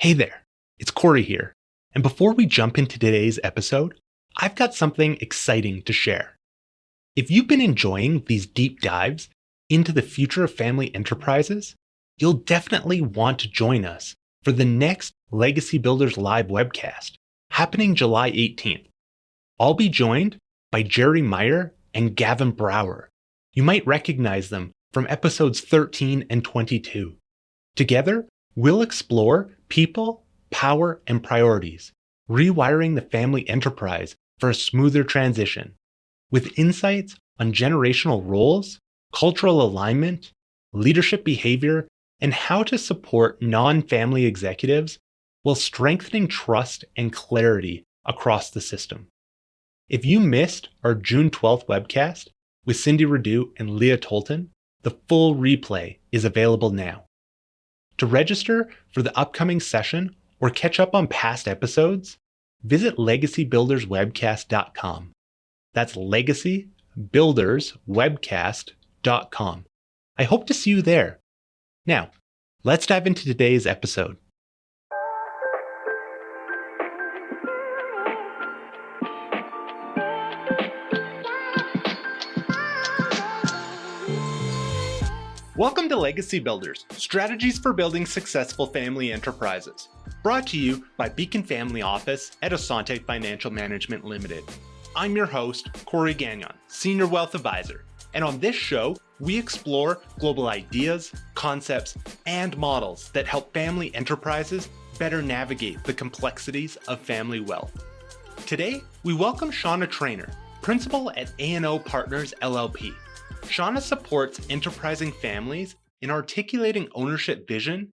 Hey there, it's Corey here. And before we jump into today's episode, I've got something exciting to share. If you've been enjoying these deep dives into the future of family enterprises, you'll definitely want to join us for the next Legacy Builders Live webcast happening July 18th. I'll be joined by Jerry Meyer and Gavin Brower. You might recognize them from episodes 13 and 22. Together, we'll explore people, power, and priorities, rewiring the family enterprise for a smoother transition, with insights on generational roles, cultural alignment, leadership behavior, and how to support non family executives while strengthening trust and clarity across the system. If you missed our June 12th webcast with Cindy Redoux and Leah Tolton, the full replay is available now. To register for the upcoming session or catch up on past episodes, visit legacybuilderswebcast.com. That's legacybuilderswebcast.com. I hope to see you there. Now, let's dive into today's episode. Welcome to Legacy Builders, Strategies for Building Successful Family Enterprises, brought to you by Beacon Family Office at Asante Financial Management Limited. I'm your host, Corey Gagnon, Senior Wealth Advisor, and on this show, we explore global ideas, concepts, and models that help family enterprises better navigate the complexities of family wealth. Today, we welcome Shauna Trainor, Principal at A&O Partners, LLP. Shauna supports enterprising families in articulating ownership vision,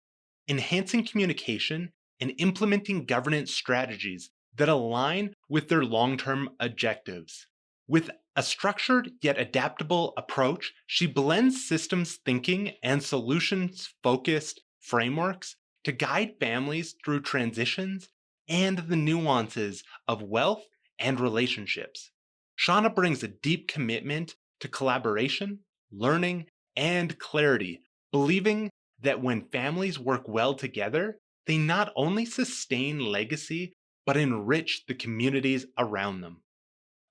enhancing communication, and implementing governance strategies that align with their long-term objectives. With a structured yet adaptable approach, she blends systems thinking and solutions-focused frameworks to guide families through transitions and the nuances of wealth and relationships. Shauna brings a deep commitment to collaboration, learning, and clarity, believing that when families work well together, they not only sustain legacy, but enrich the communities around them.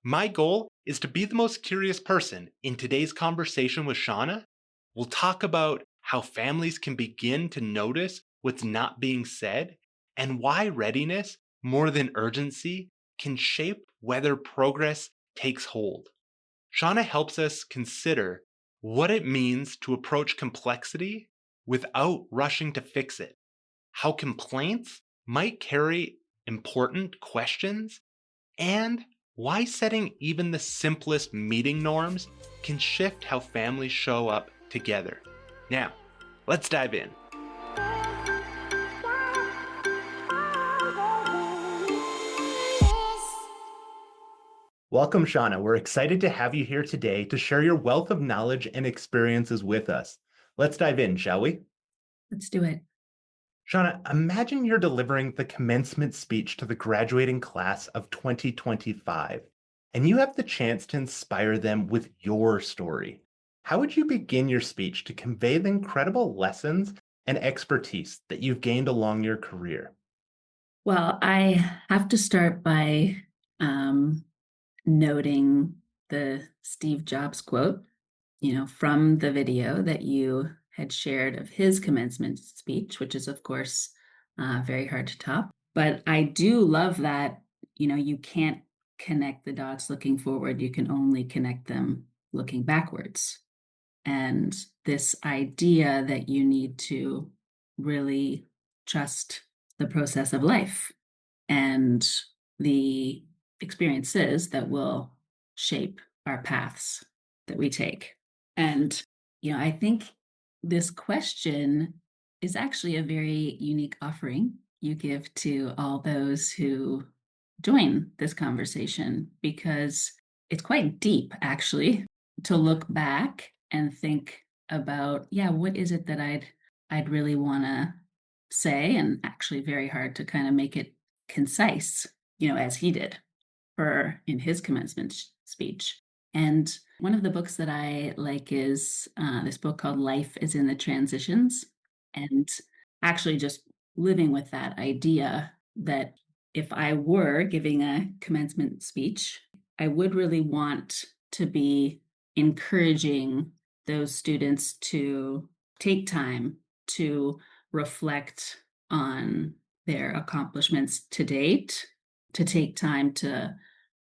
My goal is to be the most curious person in today's conversation with Shauna. We'll talk about how families can begin to notice what's not being said and why readiness, more than urgency, can shape whether progress takes hold. Shauna helps us consider what it means to approach complexity without rushing to fix it, how complaints might carry important questions, and why setting even the simplest meeting norms can shift how families show up together. Now, let's dive in. Welcome, Shauna. We're excited to have you here today to share your wealth of knowledge and experiences with us. Let's dive in, shall we? Let's do it. Shauna, imagine you're delivering the commencement speech to the graduating class of 2025, and you have the chance to inspire them with your story. How would you begin your speech to convey the incredible lessons and expertise that you've gained along your career? Well, I have to start by noting the Steve Jobs quote, from the video that you had shared of his commencement speech, which is, of course, very hard to top. But I do love that, you can't connect the dots looking forward. You can only connect them looking backwards. And this idea that you need to really trust the process of life and the experiences that will shape our paths that we take. And, I think this question is actually a very unique offering you give to all those who join this conversation, because it's quite deep, actually, to look back and think about, what is it that I'd really want to say, and actually very hard to kind of make it concise, as he did in his commencement speech. And one of the books that I like is this book called Life is in the Transitions. And actually just living with that idea that if I were giving a commencement speech, I would really want to be encouraging those students to take time to reflect on their accomplishments to date, to take time to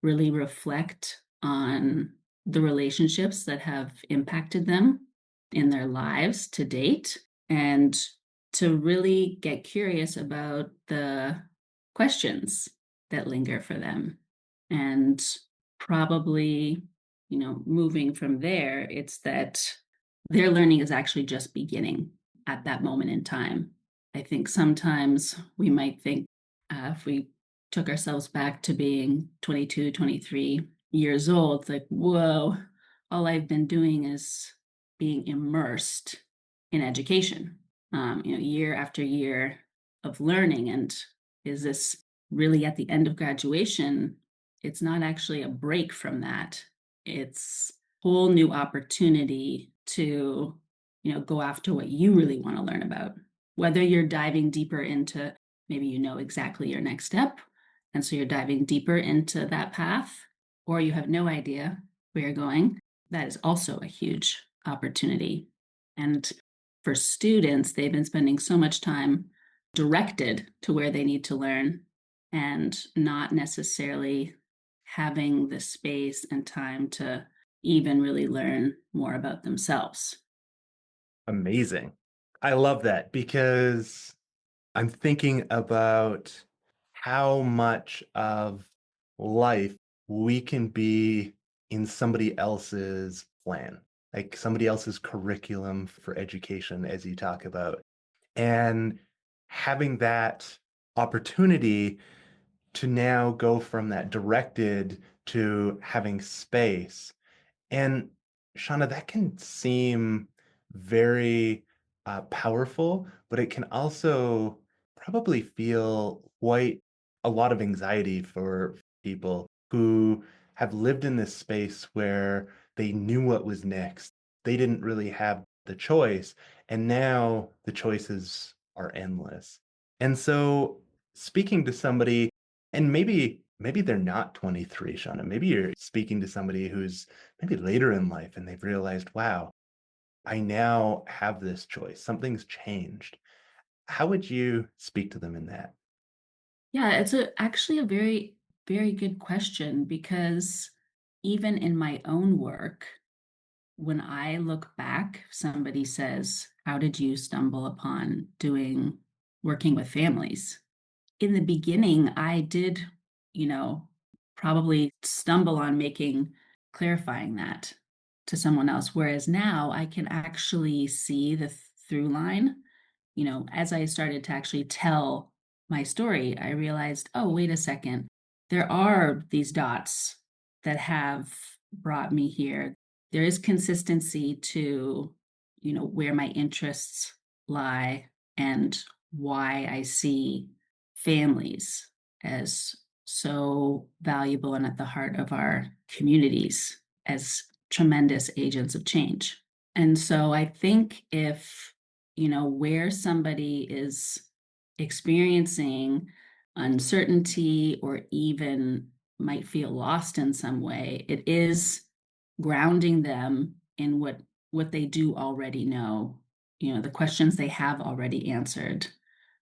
really reflect on the relationships that have impacted them in their lives to date, and to really get curious about the questions that linger for them. And probably, moving from there, it's that their learning is actually just beginning at that moment in time. I think sometimes we might think, if we took ourselves back to being 22, 23 years old, like, whoa, all I've been doing is being immersed in education, year after year of learning. And is this really at the end of graduation? It's not actually a break from that. It's whole new opportunity to, go after what you really want to learn about. Whether you're diving deeper into, maybe you know exactly your next step, and so you're diving deeper into that path, or you have no idea where you're going, that is also a huge opportunity. And for students, they've been spending so much time directed to where they need to learn and not necessarily having the space and time to even really learn more about themselves. Amazing. I love that because I'm thinking about how much of life we can be in somebody else's plan, like somebody else's curriculum for education, as you talk about. And having that opportunity to now go from that directed to having space. And Shauna, that can seem very powerful, but it can also probably feel quite a lot of anxiety for people who have lived in this space where they knew what was next. They didn't really have the choice, and now the choices are endless. And so, speaking to somebody, and maybe they're not 23, Shauna. Maybe you're speaking to somebody who's maybe later in life and they've realized, wow, I now have this choice. Something's changed. How would you speak to them in that? Yeah, it's actually a very, very good question, because even in my own work, when I look back, somebody says, how did you stumble upon working with families? In the beginning, I did, you know, probably stumble on clarifying that to someone else. Whereas now I can actually see the through line. As I started to actually tell my story, I realized, oh, wait a second, there are these dots that have brought me here. There is consistency to, where my interests lie and why I see families as so valuable and at the heart of our communities as tremendous agents of change. And so I think if, where somebody is experiencing uncertainty or even might feel lost in some way, it is grounding them in what they do already know, the questions they have already answered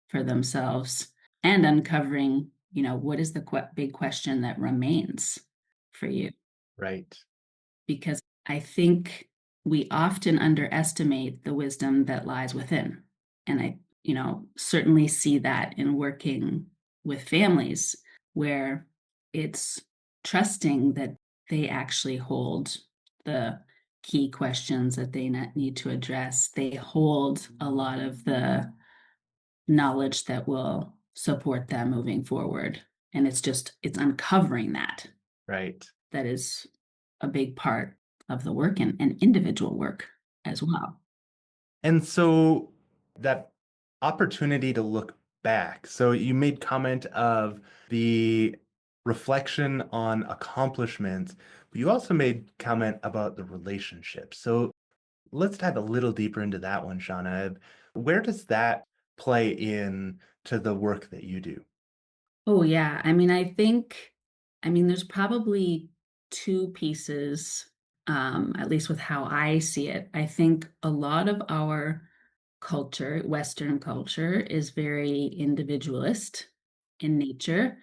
for themselves, and uncovering, what is the big question that remains for you. Right. Because I think we often underestimate the wisdom that lies within. And I, certainly see that in working with families, where it's trusting that they actually hold the key questions that they need to address. They hold a lot of the knowledge that will support them moving forward. And it's uncovering Right. that is a big part of the work, and individual work as well. And so that opportunity to look back. So you made comment of the reflection on accomplishments, but you also made comment about the relationship. So let's dive a little deeper into that one, Shauna. Where does that play in to the work that you do? Oh, yeah. There's probably two pieces, at least with how I see it. I think a lot of our culture, Western culture, is very individualist in nature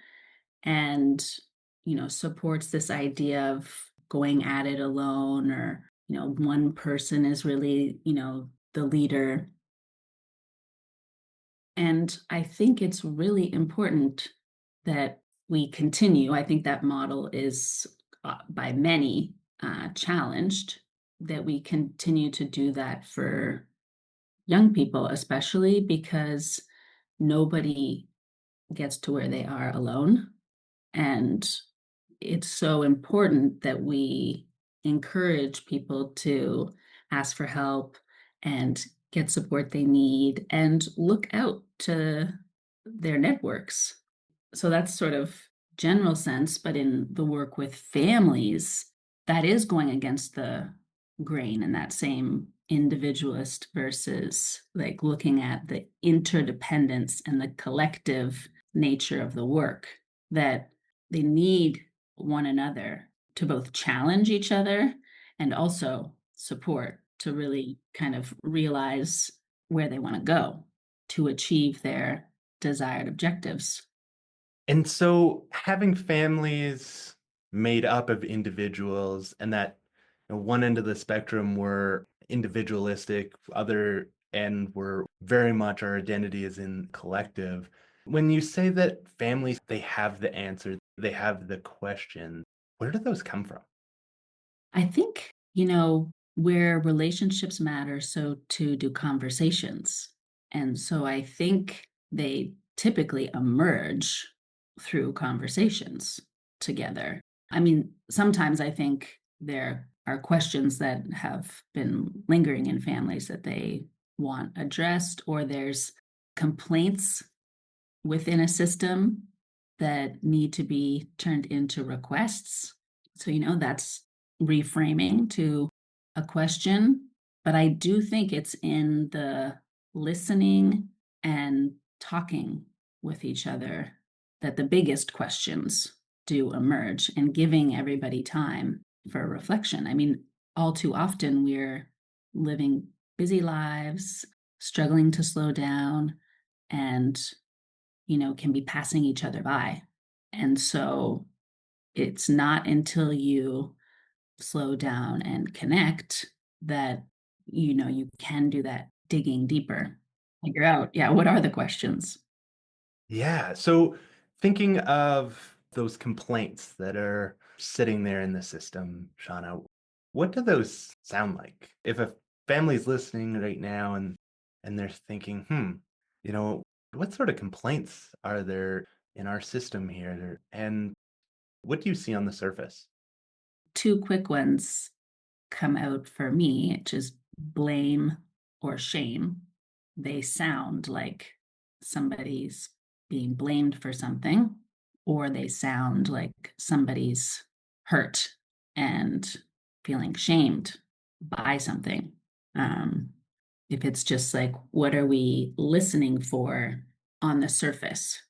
and, supports this idea of going at it alone or, one person is really, the leader. And I think it's really important that we continue. I think that model is by many challenged, that we continue to do that for young people, especially because nobody gets to where they are alone. And it's so important that we encourage people to ask for help and get support they need and look out to their networks. So that's sort of general sense, but in the work with families, that is going against the grain in that same individualist versus like looking at the interdependence and the collective nature of the work, that they need one another to both challenge each other and also support to really kind of realize where they want to go to achieve their desired objectives. And so having families made up of individuals and that one end of the spectrum were individualistic, other end were very much our identity is in collective. When you say that families, they have the answer, they have the question, where do those come from? I think, where relationships matter, so too do conversations. And so I think they typically emerge through conversations together. Sometimes I think there are questions that have been lingering in families that they want addressed, or there's complaints within a system that need to be turned into requests. So, that's reframing to a question. But I do think it's in the listening and talking with each other that the biggest questions do emerge, and giving everybody time for reflection. All too often we're living busy lives, struggling to slow down, and can be passing each other by. And so it's not until you slow down and connect that, you can do that digging deeper, figure out, yeah, what are the questions? Yeah. So thinking of those complaints that are sitting there in the system, Shauna, what do those sound like? If a family's listening right now and they're thinking, you know, what sort of complaints are there in our system here? And what do you see on the surface? Two quick ones come out for me, which is blame or shame. They sound like somebody's being blamed for something, or they sound like somebody's hurt and feeling shamed by something. Um, if it's just like, what are we listening for on the surface?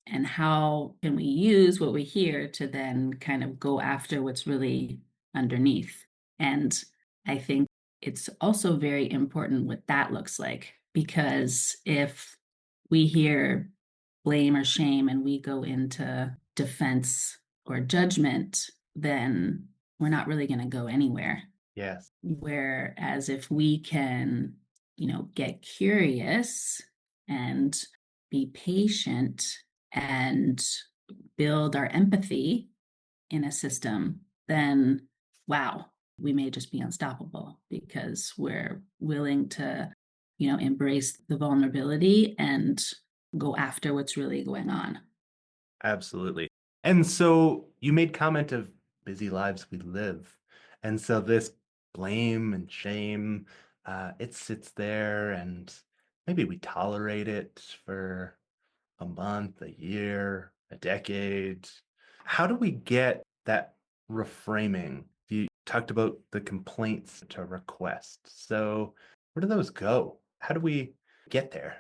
And how can we use what we hear to then kind of go after what's really underneath? And I think it's also very important what that looks like, because if we hear blame or shame and we go into defense or judgment, then we're not really going to go anywhere. Yes, Whereas if we can, get curious and be patient and build our empathy in a system, then wow, we may just be unstoppable because we're willing to, embrace the vulnerability and go after what's really going on. absolutely. And so you made comment of busy lives we live. And so this blame and shame, it sits there and maybe we tolerate it for a month, a year, a decade. How do we get that reframing? You talked about the complaints to request. So where do those go? How do we get there?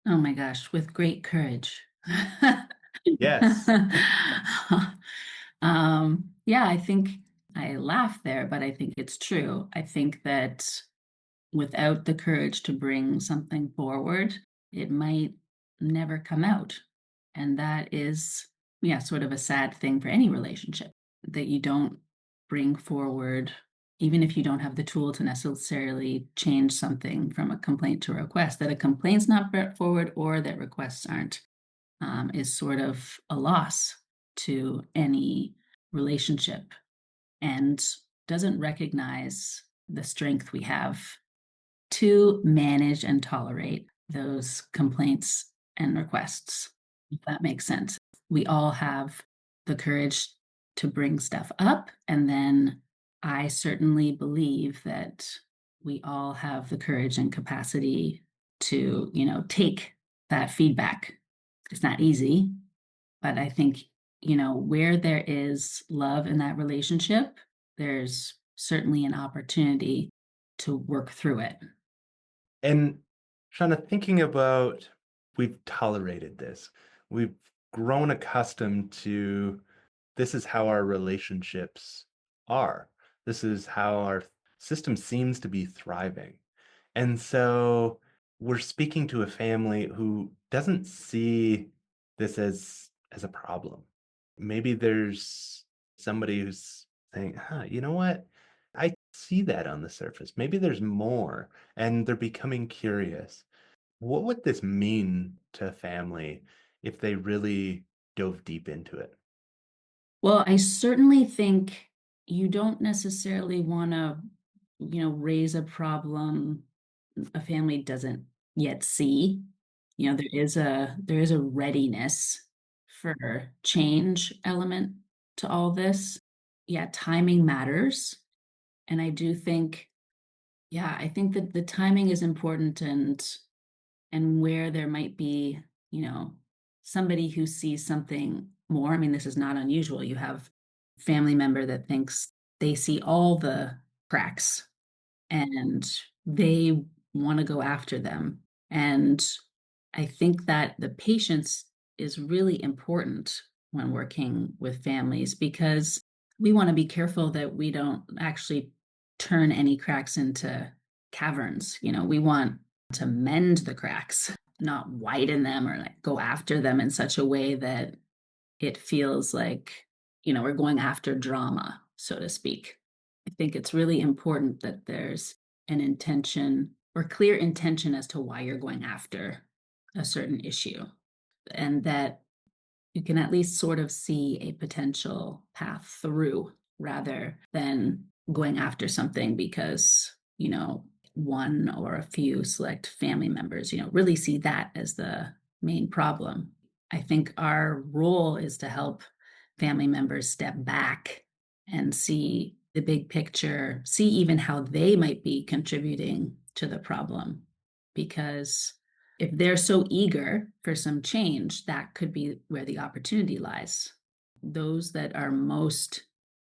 Oh my gosh, with great courage. Yes. Yeah, I think I laugh there, but I think it's true. I think that without the courage to bring something forward, it might never come out. And that is, yeah, sort of a sad thing for any relationship that you don't bring forward, even if you don't have the tool to necessarily change something from a complaint to a request, that a complaint's not brought forward or that requests aren't, is sort of a loss to any relationship and doesn't recognize the strength we have to manage and tolerate those complaints and requests, if that makes sense. We all have the courage to bring stuff up, and then I certainly believe that we all have the courage and capacity to, take that feedback. It's not easy, but I think, where there is love in that relationship, there's certainly an opportunity to work through it. And Shauna, thinking about we've tolerated this, we've grown accustomed to this is how our relationships are. This is how our system seems to be thriving. And so we're speaking to a family who doesn't see this as a problem. Maybe there's somebody who's saying, huh, you know what? I see that on the surface. Maybe there's more, and they're becoming curious. What would this mean to a family if they really dove deep into it? Well, I certainly think you don't necessarily wanna, raise a problem a family doesn't yet see. There is a readiness for change element to all this. Yeah, timing matters, and I do think yeah, I think that the timing is important and where there might be, you know, somebody who sees something more. I mean, this is not unusual. You have family member that thinks they see all the cracks and they want to go after them. And I think that the patience is really important when working with families because we want to be careful that we don't actually turn any cracks into caverns. We want to mend the cracks, not widen them or like go after them in such a way that it feels like, we're going after drama, so to speak. I think it's really important that there's an intention or clear intention as to why you're going after a certain issue and that you can at least sort of see a potential path through rather than going after something because, one or a few select family members, really see that as the main problem. I think our role is to help family members step back and see the big picture, see even how they might be contributing to the problem. Because if they're so eager for some change, that could be where the opportunity lies. Those that are most,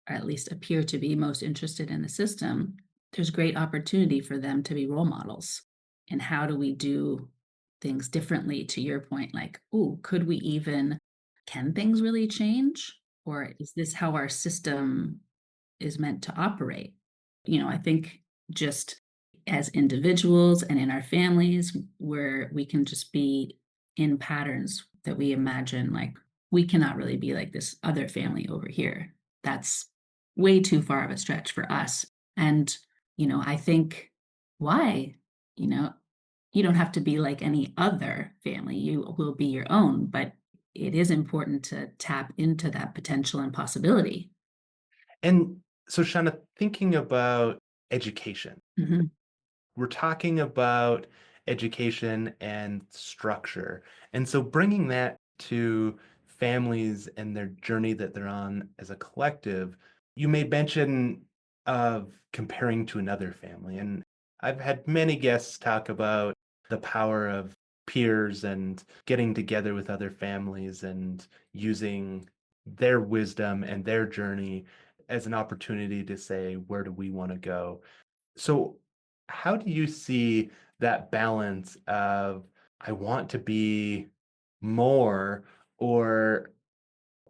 or at least appear to be most interested in the system, there's great opportunity for them to be role models. And how do we do things differently to your point? Like, oh, could we even, can things really change? Or is this how our system is meant to operate? I think just as individuals and in our families, where we can just be in patterns that we imagine, like, we cannot really be like this other family over here. That's way too far of a stretch for us. And, I think, why? You know, you don't have to be like any other family. You will be your own, but it is important to tap into that potential and possibility. And so, Shauna, thinking about education, Mhm. we're talking about education and structure. And so, bringing that to families and their journey that they're on as a collective, you made mention of comparing to another family. And I've had many guests talk about the power of peers and getting together with other families and using their wisdom and their journey as an opportunity to say, where do we want to go? So, how do you see that balance of I want to be more, or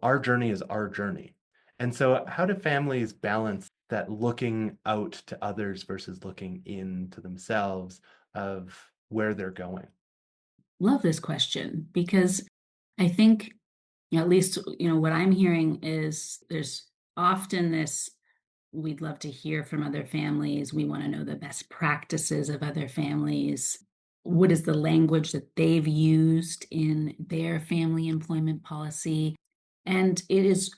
our journey is our journey. And so, how do families balance that looking out to others versus looking into themselves of where they're going? Love this question because I think, at least, what I'm hearing is there's often this, we'd love to hear from other families. We want to know the best practices of other families. What is the language that they've used in their family employment policy? And it is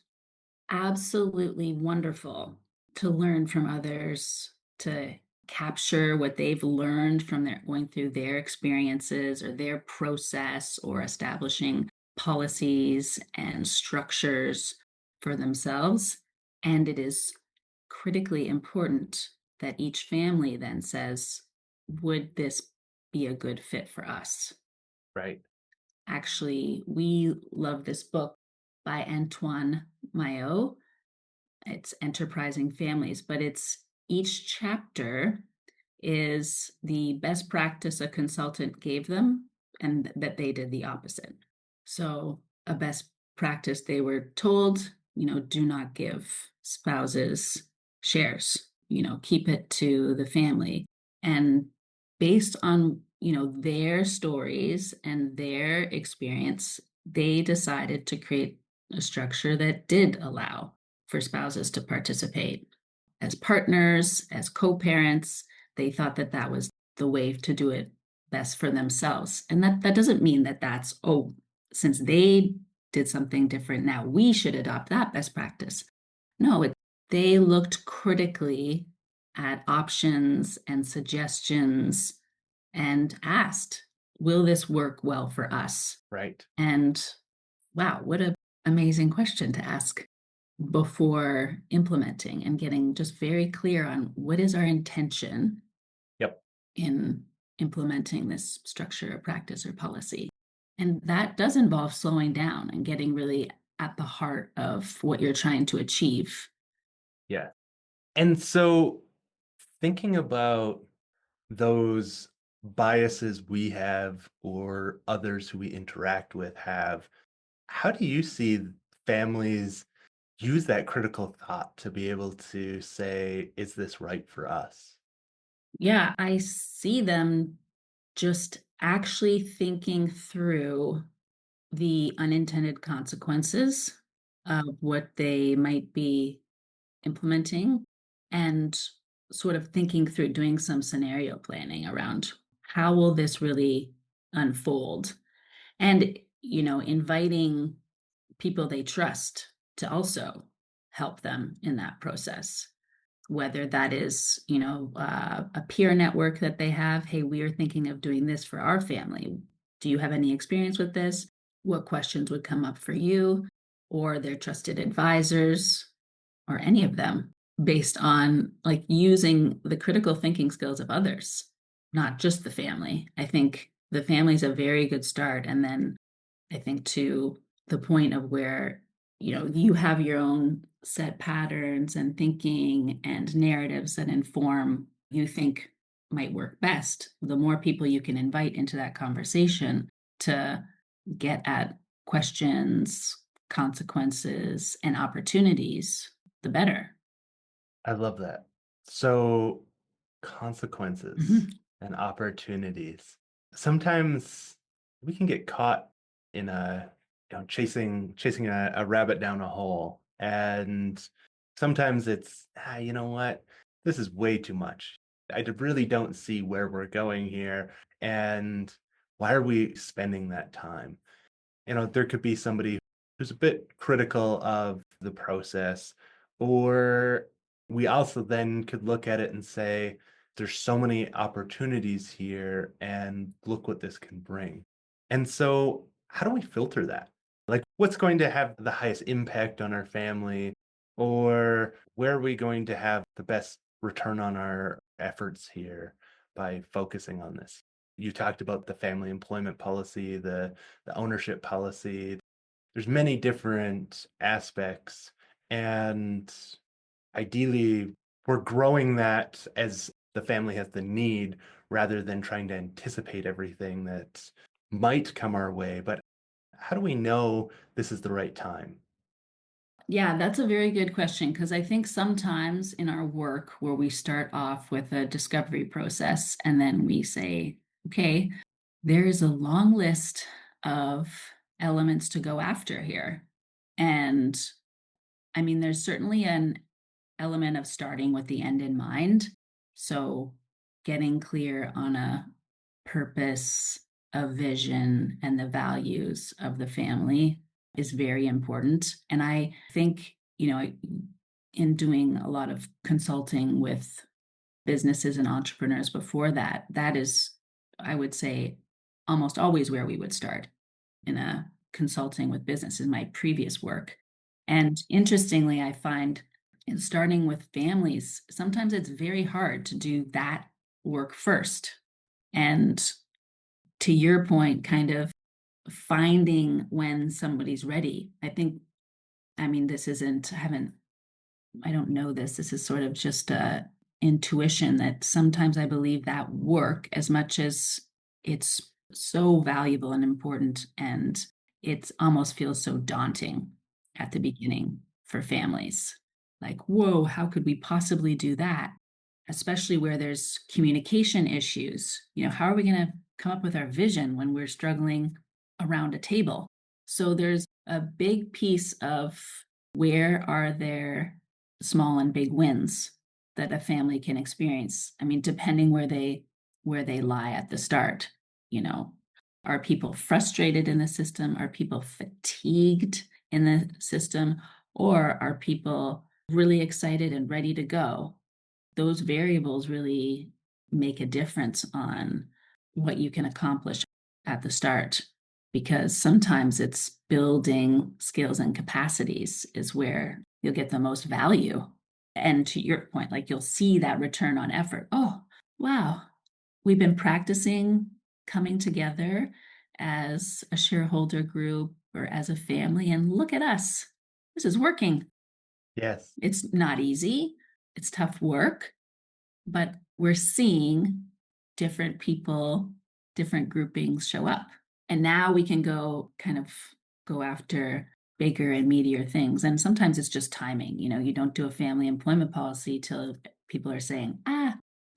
absolutely wonderful to learn from others, to capture what they've learned from their going through their experiences or their process or establishing policies and structures for themselves. And it is critically important that each family then says, would this be a good fit for us? Right. Actually, we love this book by Antoine Maillot. It's Enterprising Families, but it's each chapter is the best practice a consultant gave them and that they did the opposite. So, a best practice they were told, do not give spouses shares, keep it to the family. And based on, their stories and their experience, they decided to create a structure that did allow for spouses to participate as partners, as co-parents. They thought that that was the way to do it best for themselves. And that doesn't mean that that's, oh, since they did something different, now we should adopt that best practice. No, they looked critically at options and suggestions and asked, will this work well for us? Right. And wow, what an amazing question to ask before implementing and getting just very clear on what is our intention Yep. in implementing this structure or practice or policy. And that does involve slowing down and getting really at the heart of what you're trying to achieve. Yeah. And so, thinking about those biases we have or others who we interact with have, how do you see families use that critical thought to be able to say, is this right for us? Yeah, I see them just actually thinking through the unintended consequences of what they might be implementing and sort of thinking through doing some scenario planning around how will this really unfold and inviting people they trust to also help them in that process, whether that is a peer network that they have. Hey, we are thinking of doing this for our family. Do you have any experience with this? What questions would come up for you? Or their trusted advisors, or any of them, based on like using the critical thinking skills of others, not just the family. I think the family is a very good start. And then I think to the point of where, you have your own set patterns and thinking and narratives that inform you think might work best, the more people you can invite into that conversation to get at questions, consequences, and opportunities, the better. I love that. So, consequences Mhm. and opportunities. Sometimes we can get caught in chasing a rabbit down a hole, and sometimes it's you know what, this is way too much. Really don't see where we're going here, and why are we spending that time? There could be somebody who's a bit critical of the process, or we also then could look at it and say, there's so many opportunities here, and look what this can bring. And so, how do we filter that? Like, what's going to have the highest impact on our family, or where are we going to have the best return on our efforts here by focusing on this? You talked about the family employment policy, the ownership policy. There's many different aspects, and ideally, we're growing that as the family has the need rather than trying to anticipate everything that might come our way, but how do we know this is the right time? Yeah, that's a very good question because I think sometimes in our work where we start off with a discovery process and then we say, okay, there is a long list of elements to go after here. And I mean, there's certainly an element of starting with the end in mind. So getting clear on a purpose, a vision, and the values of the family is very important. And I think, in doing a lot of consulting with businesses and entrepreneurs before that, that is, I would say, almost always where we would start in a consulting with business in my previous work. And interestingly, I find in starting with families, sometimes it's very hard to do that work first. And to your point, kind of finding when somebody's ready. I mean, this isn't, I don't know this. This is sort of just a intuition that sometimes I believe that work, as much as it's so valuable and important, and it almost feels so daunting at the beginning for families. Like, whoa, how could we possibly do that? Especially where there's communication issues. How are we going to come up with our vision when we're struggling around a table? So there's a big piece of where are there small and big wins that a family can experience. I mean, depending where they lie at the start, you know, are people frustrated in the system? Are people fatigued in the system? Or are people really excited and ready to go? Those variables really make a difference on what you can accomplish at the start, because sometimes it's building skills and capacities is where you'll get the most value. And to your point, like you'll see that return on effort. Oh, wow, we've been practicing coming together as a shareholder group or as a family, and look at us. This is working. Yes. It's not easy, it's tough work, but we're seeing different people, different groupings show up. And now we can go after bigger and meatier things. And sometimes it's just timing. You don't do a family employment policy till people are saying,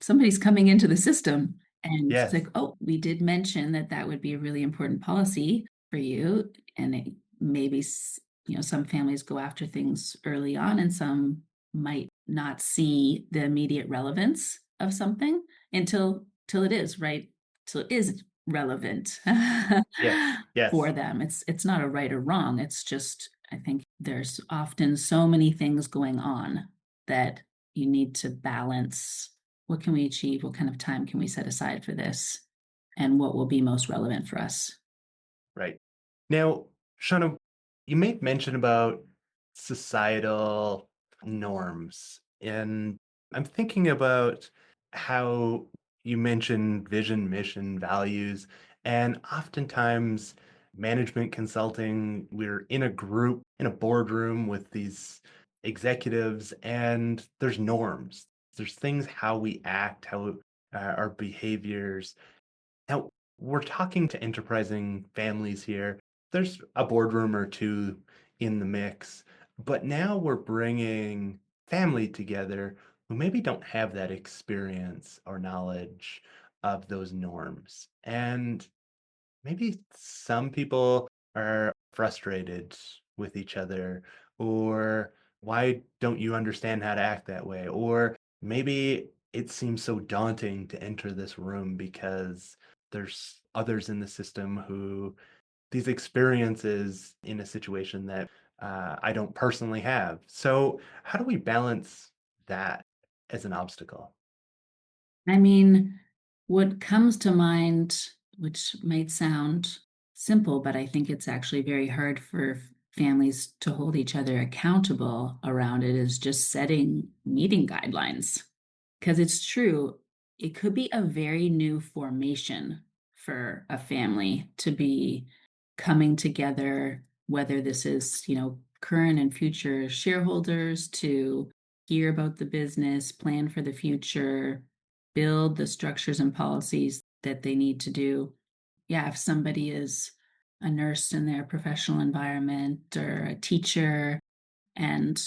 somebody's coming into the system. And it's Yes. like, oh, we did mention that that would be a really important policy for you. And it maybe, some families go after things early on and some might not see the immediate relevance of something until till it is right, till it is relevant Yes. Yes. for them. It's not a right or wrong. It's just I think there's often so many things going on that you need to balance. What can we achieve? What kind of time can we set aside for this? And what will be most relevant for us? Right. Now, Shauna, you made mention about societal norms, and I'm thinking about how you mentioned vision, mission, values, and oftentimes management consulting, we're in a group, in a boardroom with these executives, and there's norms. There's things how we act, how our behaviors. Now, we're talking to enterprising families here. There's a boardroom or two in the mix, but now we're bringing family together who maybe don't have that experience or knowledge of those norms. And maybe some people are frustrated with each other, or why don't you understand how to act that way? Or maybe it seems so daunting to enter this room because there's others in the system who these experiences in a situation that I don't personally have. So, how do we balance that as an obstacle? I mean, what comes to mind, which might sound simple, but I think it's actually very hard for families to hold each other accountable around it, is just setting meeting guidelines. Because it's true, it could be a very new formation for a family to be coming together, whether this is, current and future shareholders to hear about the business, plan for the future, build the structures and policies that they need to do. yeah, if somebody is a nurse in their professional environment or a teacher and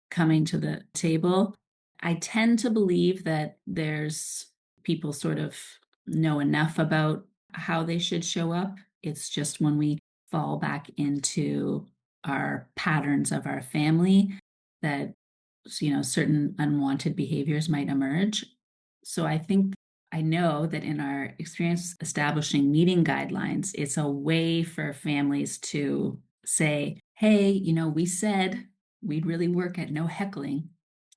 coming to the table, I tend to believe that there's people sort of know enough about how they should show up. It's just when we fall back into our patterns of our family that certain unwanted behaviors might emerge. So I know that in our experience establishing meeting guidelines, it's a way for families to say, hey, we said we'd really work at no heckling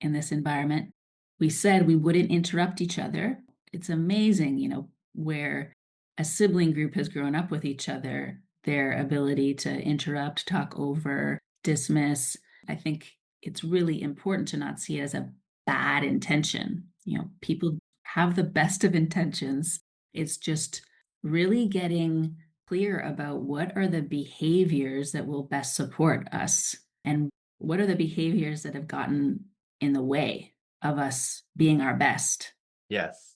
in this environment. We said we wouldn't interrupt each other. It's amazing, where a sibling group has grown up with each other, their ability to interrupt, talk over, dismiss. I think it's really important to not see it as a bad intention. People have the best of intentions. It's just really getting clear about what are the behaviors that will best support us and what are the behaviors that have gotten in the way of us being our best. Yes.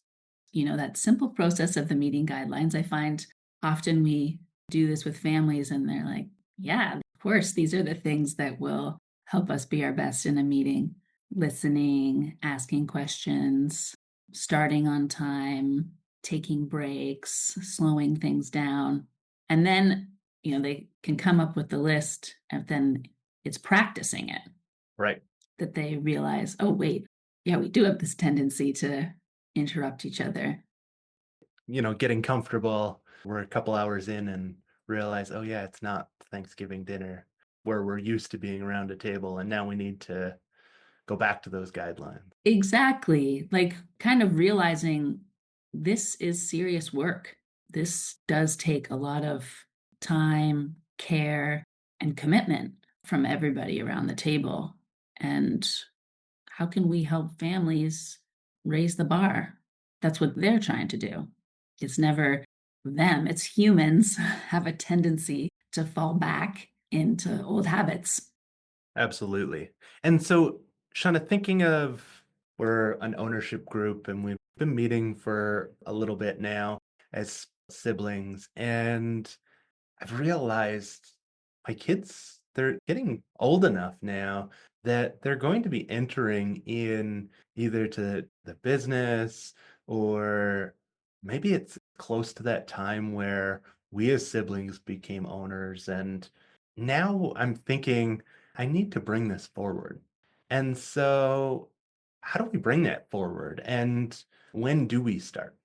That simple process of the meeting guidelines, I find often we do this with families and they're like, yeah, of course, these are the things that will help us be our best in a meeting. Listening, asking questions, starting on time, taking breaks, slowing things down. And then, they can come up with the list and then it's practicing it Right. that they realize, oh, wait, yeah, we do have this tendency to interrupt each other. Getting comfortable. We're a couple hours in and realize, oh yeah, it's not Thanksgiving dinner where we're used to being around a table, and now we need to go back to those guidelines. Exactly. Like kind of realizing this is serious work. This does take a lot of time, care, and commitment from everybody around the table. And how can we help families raise the bar? That's what they're trying to do. It's never them, it's humans have a tendency to fall back into old habits. Absolutely. And so, Shauna, thinking of we're an ownership group and we've been meeting for a little bit now as siblings, and I've realized my kids, they're getting old enough now that they're going to be entering in either to the business, or maybe it's close to that time where we as siblings became owners. And now I'm thinking I need to bring this forward. And so, how do we bring that forward? And when do we start?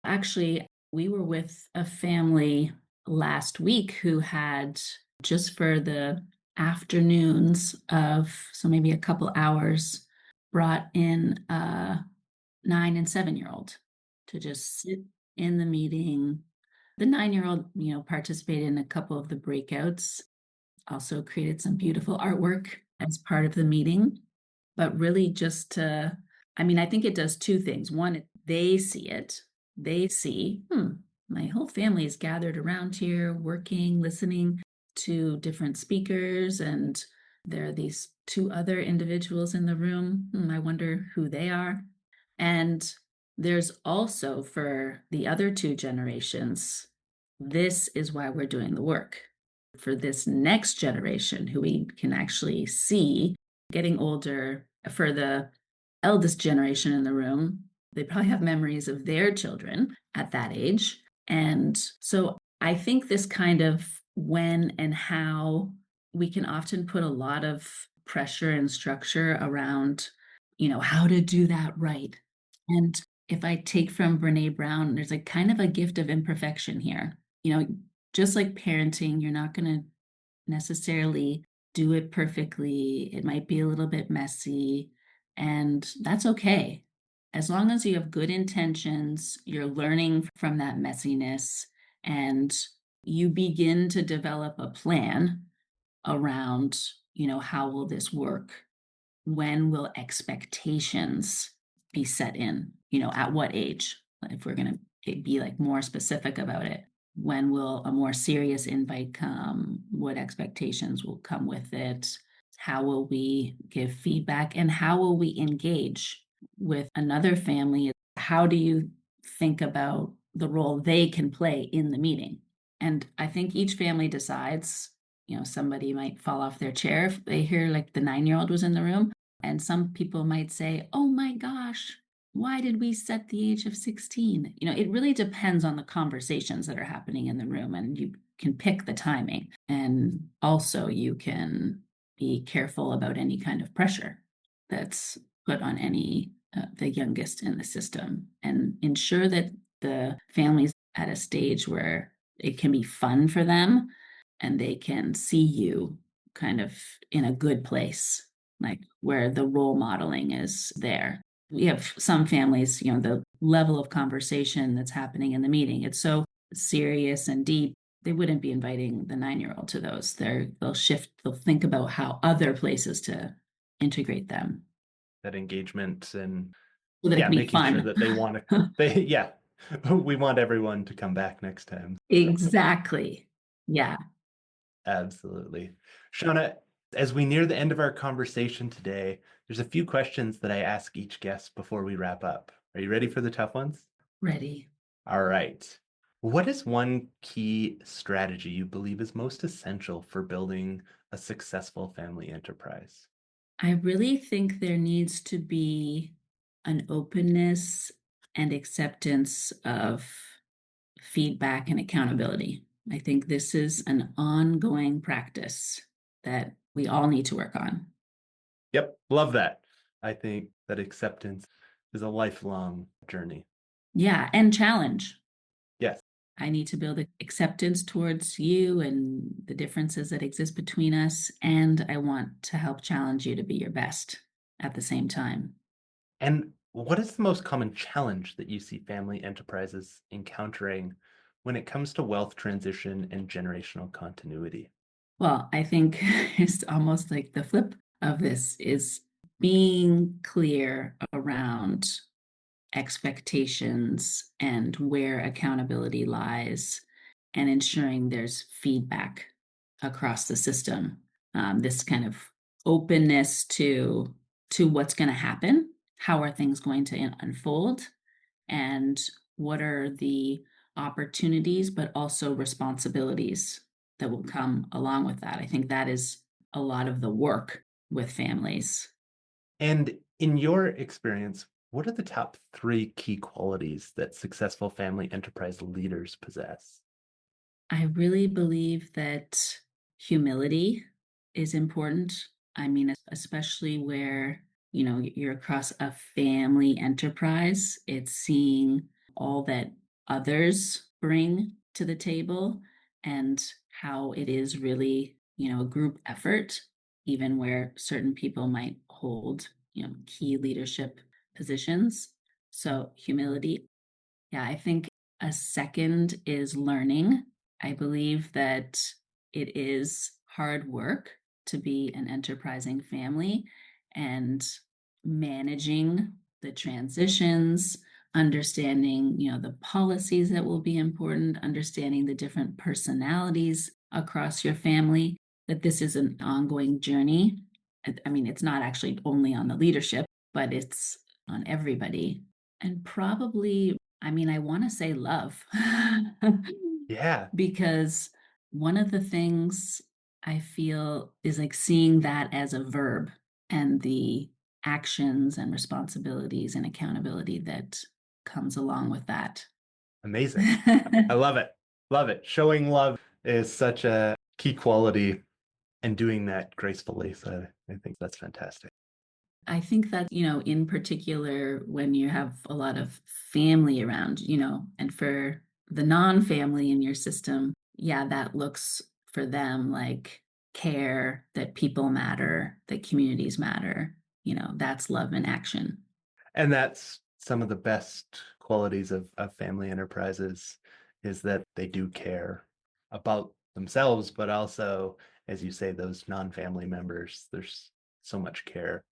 Actually, we were with a family last week who had just for the afternoons of, so maybe a couple hours, brought in a 9 and 7-year-old to just sit in the meeting. The 9-year-old, participated in a couple of the breakouts, also created some beautiful artwork as part of the meeting, but really just to, I think it does two things. One, they see it. They see, my whole family is gathered around here, working, listening to different speakers, and there are these two other individuals in the room. I wonder who they are. And there's also for the other two generations, this is why we're doing the work. For this next generation who we can actually see getting older, for the eldest generation in the room, they probably have memories of their children at that age. And so I think this kind of when and how, we can often put a lot of pressure and structure around, how to do that right. And if I take from Brene Brown, there's a kind of a gift of imperfection here. Just like parenting, you're not going to necessarily do it perfectly. It might be a little bit messy, and that's okay. As long as you have good intentions, you're learning from that messiness, and you begin to develop a plan around, how will this work? When will expectations be set in? At what age? If we're going to be like more specific about it, when will a more serious invite come? What expectations will come with it? How will we give feedback? And how will we engage with another family? How do you think about the role they can play in the meeting. And I think each family decides, somebody might fall off their chair if they hear like the 9-year-old was in the room. And some people might say, oh my gosh, why did we set the age of 16? It really depends on the conversations that are happening in the room, and you can pick the timing. And also, you can be careful about any kind of pressure that's put on the youngest in the system, and ensure that the family's at a stage where it can be fun for them and they can see you kind of in a good place, like where the role modeling is there. We have some families, the level of conversation that's happening in the meeting, it's so serious and deep. They wouldn't be inviting the 9-year-old to those. They'll think about how other places to integrate them That engagement and so that it yeah, can be making sure fun. that they want to, yeah, we want everyone to come back next time. Exactly. Yeah. Absolutely. Shauna, as we near the end of our conversation today, there's a few questions that I ask each guest before we wrap up. Are you ready for the tough ones? Ready. All right. What is one key strategy you believe is most essential for building a successful family enterprise? I really think there needs to be an openness and acceptance of feedback and accountability. I think this is an ongoing practice that we all need to work on. Yep, love that. I think that acceptance is a lifelong journey. Yeah, and challenge. Yes. I need to build acceptance towards you and the differences that exist between us. And I want to help challenge you to be your best at the same time. And what is the most common challenge that you see family enterprises encountering when it comes to wealth transition and generational continuity? Well, I think it's almost like the flip of this is being clear around expectations and where accountability lies, and ensuring there's feedback across the system. This kind of openness to what's going to happen, how are things going to unfold, and what are the opportunities, but also responsibilities that will come along with that. I think that is a lot of the work with families. And in your experience, what are the top three key qualities that successful family enterprise leaders possess? I really believe that humility is important. I mean, especially where, you're across a family enterprise, it's seeing all that others bring to the table and how it is really, a group effort, even where certain people might hold, key leadership positions. So, humility. Yeah, I think a second is learning. I believe that it is hard work to be an enterprising family, and managing the transitions, understanding, the policies that will be important, understanding the different personalities across your family, that this is an ongoing journey. I mean, it's not actually only on the leadership, but it's on everybody. And probably, I mean, I want to say love Yeah, because one of the things I feel is like seeing that as a verb, and the actions and responsibilities and accountability that comes along with that. amazing. I love it. Love it. Showing love is such a key quality and doing that gracefully. So I think that's fantastic. I think that, in particular, when you have a lot of family around, and for the non family in your system, yeah, that looks for them like care, that people matter, that communities matter. That's love in action. And that's some of the best qualities of family enterprises is that they do care about themselves, but also, as you say, those non-family members, there's so much care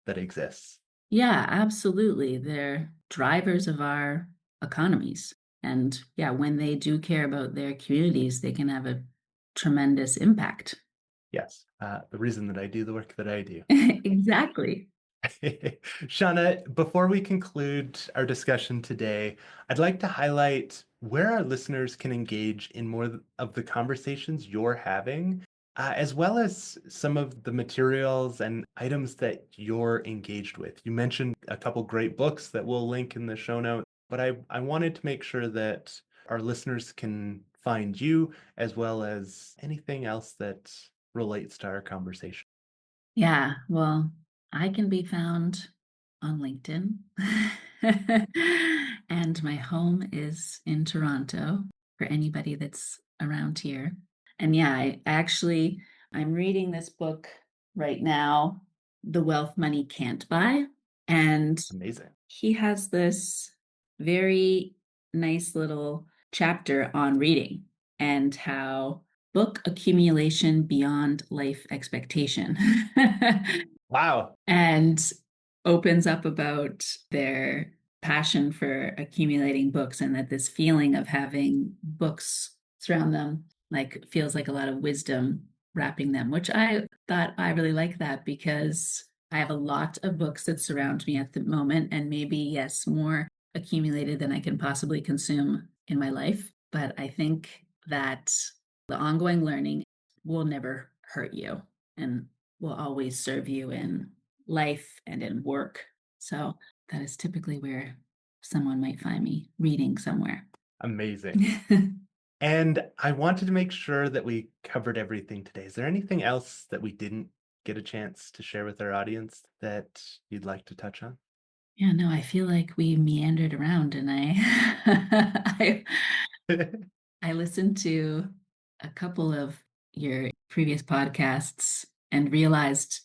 that exists. Yeah, absolutely. They're drivers of our economies. And yeah, when they do care about their communities, they can have a tremendous impact. Yes, the reason that I do the work that I do. Exactly. Shauna, before we conclude our discussion today, I'd like to highlight where our listeners can engage in more of the conversations you're having, as well as some of the materials and items that you're engaged with. You mentioned a couple great books that we'll link in the show notes, but I wanted to make sure that our listeners can find you as well as anything else that relates to our conversation. Yeah, well, I can be found on LinkedIn. And my home is in Toronto for anybody that's around here. And yeah, I'm reading this book right now, The Wealth Money Can't Buy. And Amazing. he has this very nice little chapter on reading and how book accumulation beyond life expectation Wow. and opens up about their passion for accumulating books, and that this feeling of having books surround them like feels like a lot of wisdom wrapping them, which I thought I really like that because I have a lot of books that surround me at the moment, and maybe yes, more accumulated than I can possibly consume in my life. But I think that the ongoing learning will never hurt you and will always serve you in life and in work. So that is typically where someone might find me reading somewhere. Amazing. And I wanted to make sure that we covered everything today. Is there anything else that we didn't get a chance to share with our audience that you'd like to touch on? Yeah, no, I feel like we meandered around, and I I listened to a couple of your previous podcasts and realized,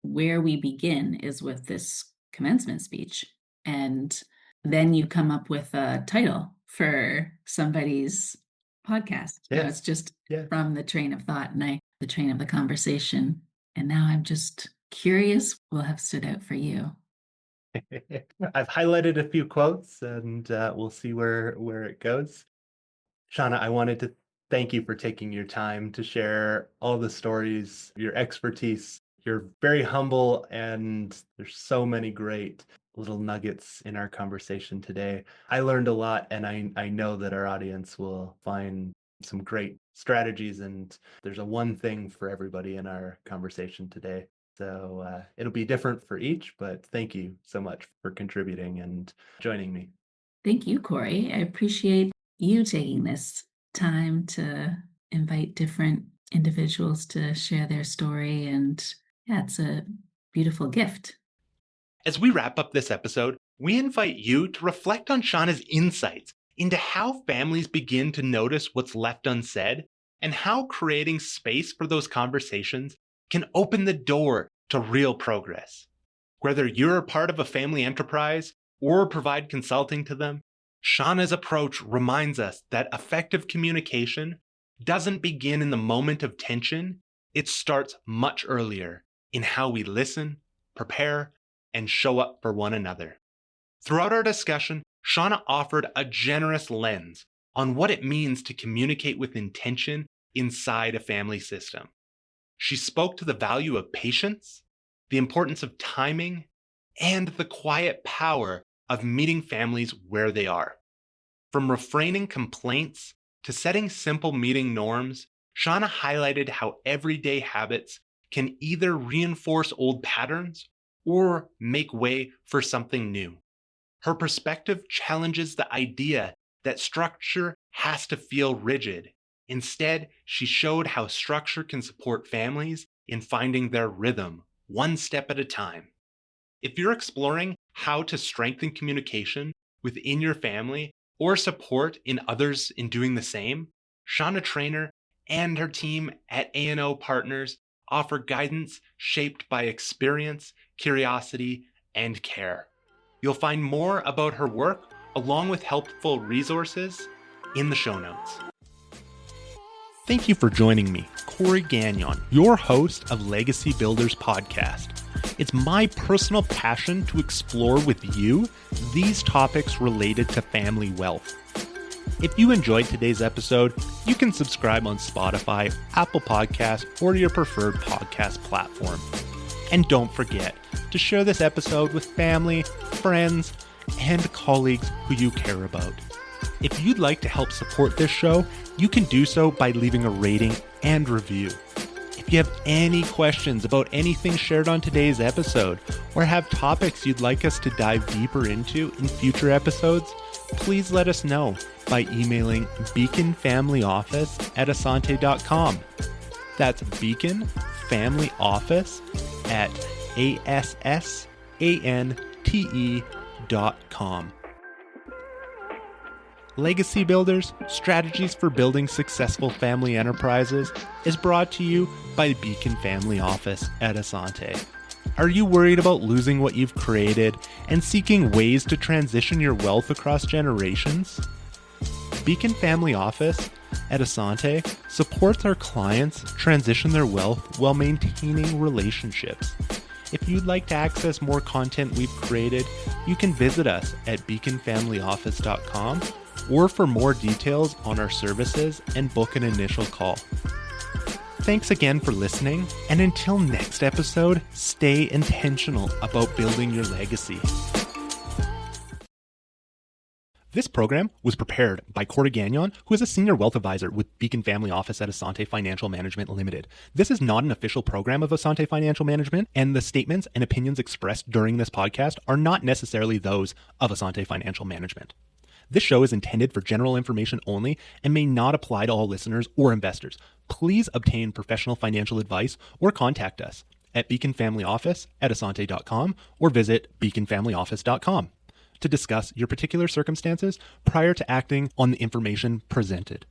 where we begin is with this commencement speech. And then you come up with a title for somebody's podcast. It's Yes. just Yes. from the train of thought and the train of the conversation. And now I'm just curious what will have stood out for you. I've highlighted a few quotes and we'll see where it goes. Shauna, I wanted to thank you for taking your time to share all the stories, your expertise. You're very humble, and there's so many great little nuggets in our conversation today. I learned a lot, and I know that our audience will find some great strategies, and there's a one thing for everybody in our conversation today. So it'll be different for each, but thank you so much for contributing and joining me. Thank you, Corey. I appreciate you taking this time to invite different individuals to share their story. And yeah, it's a beautiful gift. As we wrap up this episode, we invite you to reflect on Shauna's insights into how families begin to notice what's left unsaid and how creating space for those conversations can open the door to real progress. Whether you're a part of a family enterprise or provide consulting to them, Shauna's approach reminds us that effective communication doesn't begin in the moment of tension. It starts much earlier in how we listen, prepare, and show up for one another. Throughout our discussion, Shauna offered a generous lens on what it means to communicate with intention inside a family system. She spoke to the value of patience, the importance of timing, and the quiet power of meeting families where they are. From refraining complaints to setting simple meeting norms, Shauna highlighted how everyday habits can either reinforce old patterns or make way for something new. Her perspective challenges the idea that structure has to feel rigid. Instead, she showed how structure can support families in finding their rhythm, one step at a time. If you're exploring how to strengthen communication within your family or support in others in doing the same, Shauna Trainor and her team at A&O Partners offer guidance shaped by experience, curiosity, and care. You'll find more about her work along with helpful resources in the show notes. Thank you for joining me, Corey Gagnon, your host of Legacy Builders Podcast. It's my personal passion to explore with you these topics related to family wealth. If you enjoyed today's episode, you can subscribe on Spotify, Apple Podcasts, or your preferred podcast platform. And don't forget to share this episode with family, friends, and colleagues who you care about. If you'd like to help support this show, you can do so by leaving a rating and review. If you have any questions about anything shared on today's episode, or have topics you'd like us to dive deeper into in future episodes, please let us know by emailing beaconfamilyoffice@asante.com. That's beaconfamilyoffice@assante.com. Legacy Builders, Strategies for Building Successful Family Enterprises is brought to you by Beacon Family Office at Asante. Are you worried about losing what you've created and seeking ways to transition your wealth across generations? Beacon Family Office at Asante supports our clients transition their wealth while maintaining relationships. If you'd like to access more content we've created, you can visit us at beaconfamilyoffice.com or for more details on our services and book an initial call. Thanks again for listening, and until next episode, stay intentional about building your legacy. This program was prepared by Corey Gagnon, who is a senior wealth advisor with Beacon Family Office at Asante Financial Management Limited. This is not an official program of Asante Financial Management, and the statements and opinions expressed during this podcast are not necessarily those of Asante Financial Management. This show is intended for general information only and may not apply to all listeners or investors. Please obtain professional financial advice or contact us at beaconfamilyoffice@asante.com or visit beaconfamilyoffice.com to discuss your particular circumstances prior to acting on the information presented.